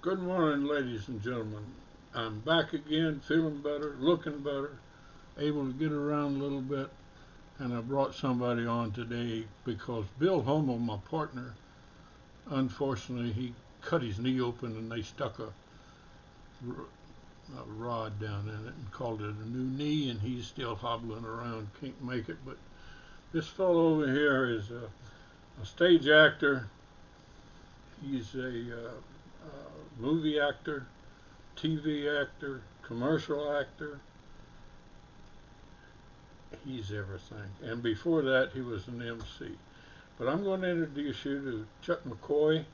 Good morning, ladies and gentlemen. I'm back again, feeling better, looking better, able to get around a little bit, and I brought somebody on today because Bill Hummel, my partner, unfortunately, he cut his knee open and they stuck a rod down in it and called it a new knee, and he's still hobbling around, can't make it. But this fellow over here is a stage actor. He's a movie actor, TV actor, commercial actor. He's everything. And before that, he was an MC. But I'm going to introduce you to Chuck McCoy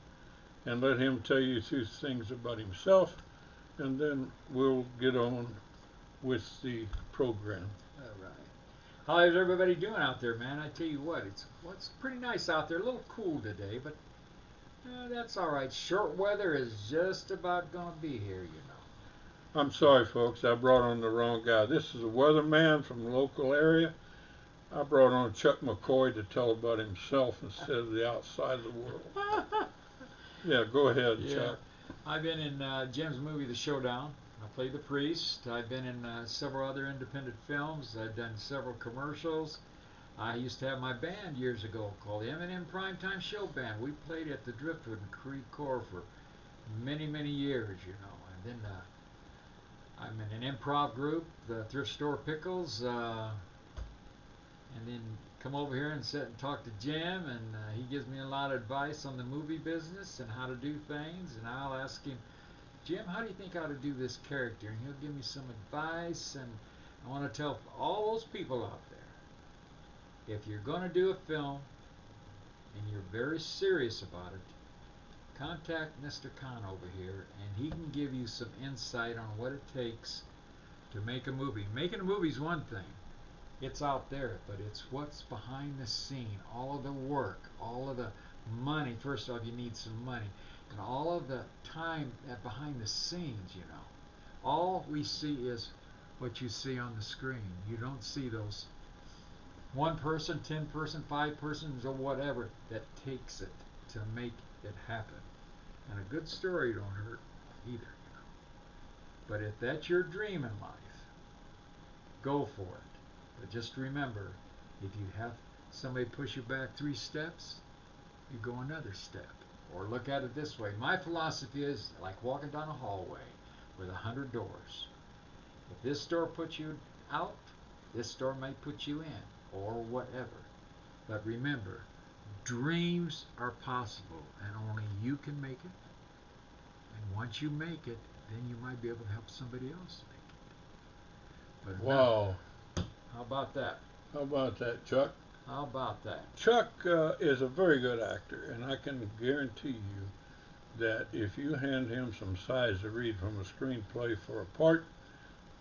and let him tell you two things about himself, and then we'll get on with the program. All right. How's everybody doing out there, man? I tell you what, it's pretty nice out there. A little cool today, but that's all right. Short weather is just about gonna be here, you know. I'm sorry, folks. I brought on the wrong guy. This is a weatherman from the local area. I brought on Chuck McCoy to tell about himself instead of the outside of the world. Yeah, go ahead, Yeah. Chuck. I've been in Jim's movie, The Showdown. I played the priest. I've been in several other independent films. I've done several commercials. I used to have my band years ago called the M&M Primetime Show Band. We played at the Driftwood in Creve Coeur for many, many years, you know. And then I'm in an improv group, the Thrift Store Pickles, and then come over here and sit and talk to Jim, and he gives me a lot of advice on the movie business and how to do things. And I'll ask him, Jim, how do you think I ought to do this character? And he'll give me some advice. And I want to tell all those people out there, if you're going to do a film and you're very serious about it, contact Mr. Khan over here, and he can give you some insight on what it takes to make a movie. Making a movie is one thing. It's out there, but it's what's behind the scene, all of the work, all of the money. First off, you need some money, and all of the time behind the scenes, you know. All we see is what you see on the screen. You don't see those one person, 10 person, 5 persons, or whatever that takes it to make it happen. And a good story don't hurt either, you know. But if that's your dream in life, go for it. But just remember, if you have somebody push you back 3 steps, you go another step. Or look at it this way. My philosophy is like walking down a hallway with 100 doors. If this door puts you out, this door may put you in, or whatever. But remember, dreams are possible, and only you can make it. And once you make it, then you might be able to help somebody else make it. But Wow. How about that? How about that, Chuck? How about that? Chuck is a very good actor, and I can guarantee you that if you hand him some sides to read from a screenplay for a part,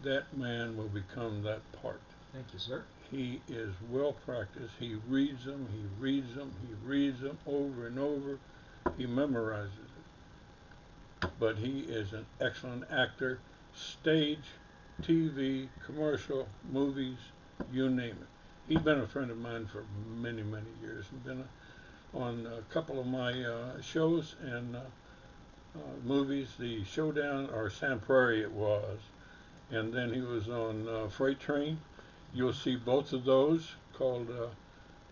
that man will become that part. Thank you, sir. He is well practiced. He reads them, he reads them, he reads them over and over. He memorizes it. But he is an excellent actor, stage, TV, commercial, movies, you name it. He's been a friend of mine for many, many years. He's been on a couple of my shows and movies, The Showdown, or San Prairie it was. And then he was on Freight Train. You'll see both of those called,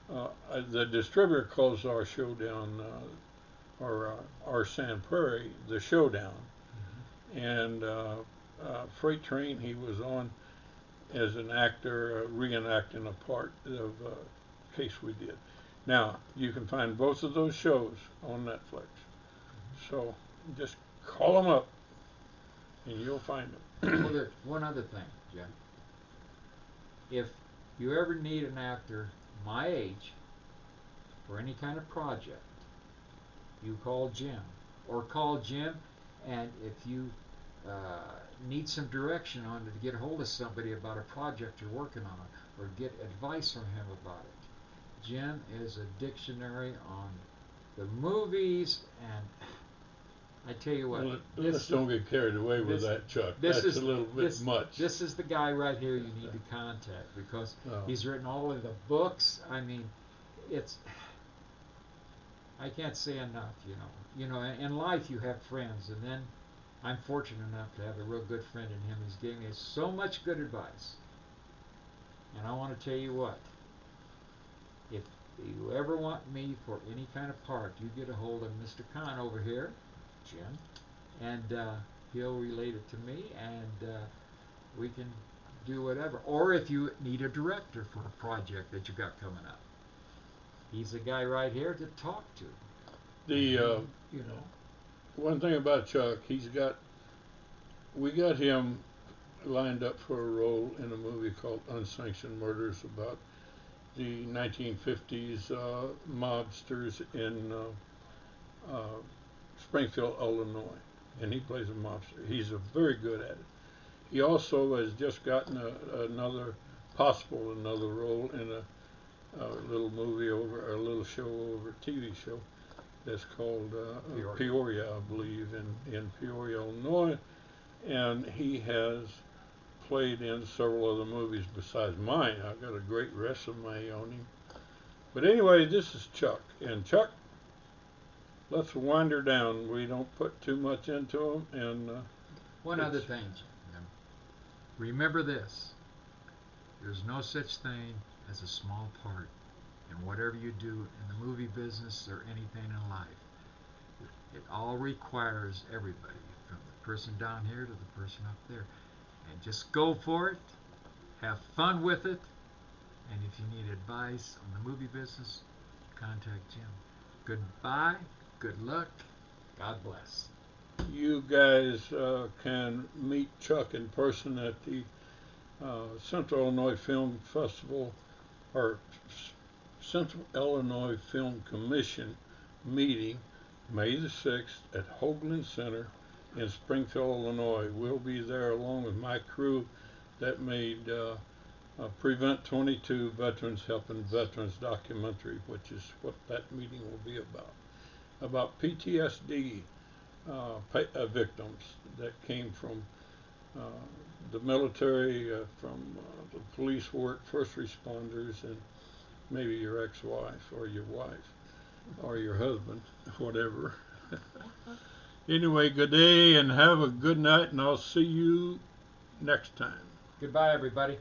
the distributor calls our Showdown, or our San Prairie, The Showdown. And Freight Train, he was on as an actor, reenacting a part of a case we did. Now, you can find both of those shows on Netflix. So just call them up and you'll find them. Well, there's one other thing, Jim. If you ever need an actor my age for any kind of project, you call Jim. Or call Jim, and if you need some direction on to get a hold of somebody about a project you're working on, or get advice from him about it. Jim is a dictionary on the movies, and I tell you what. Well, let's don't get carried away with that, Chuck. That's a little bit much. This is the guy right here you need to contact, because he's written all of the books. I mean, I can't say enough, you know. You know, in life you have friends, and then I'm fortunate enough to have a real good friend in him. He's given me so much good advice. And I want to tell you what, if you ever want me for any kind of part, you get a hold of Mr. Kahn over here, Jim, and he'll relate it to me, and we can do whatever. Or if you need a director for a project that you got coming up, he's a guy right here to talk to. The You know, one thing about Chuck, we got him lined up for a role in a movie called Unsanctioned Murders about the 1950s mobsters in Springfield, Illinois, and he plays a mobster. He's very good at it. He also has just gotten another role in a little movie over, a little show over, TV show that's called Peoria, I believe, in Peoria, Illinois, and he has played in several other movies besides mine. I've got a great resume on him. But anyway, this is Chuck, and Chuck, let's wind her down. We don't put too much into him, and one other thing, Jim. Remember this: there's no such thing as a small part in whatever you do in the movie business or anything in life. It all requires everybody, from the person down here to the person up there. And just go for it, have fun with it, and if you need advice on the movie business, contact Jim. Goodbye, good luck, God bless. you guys can meet Chuck in person at the Central Illinois Film Festival, or Central Illinois Film Commission meeting, May the 6th at Hoagland Center in Springfield, Illinois. We'll be there along with my crew that made Prevent 22 Veterans Helping Veterans documentary, which is what that meeting will be about PTSD victims that came from the military, from the police work, first responders, and maybe your ex-wife or your wife or your husband, whatever. Anyway, good day and have a good night, and I'll see you next time. Goodbye, everybody.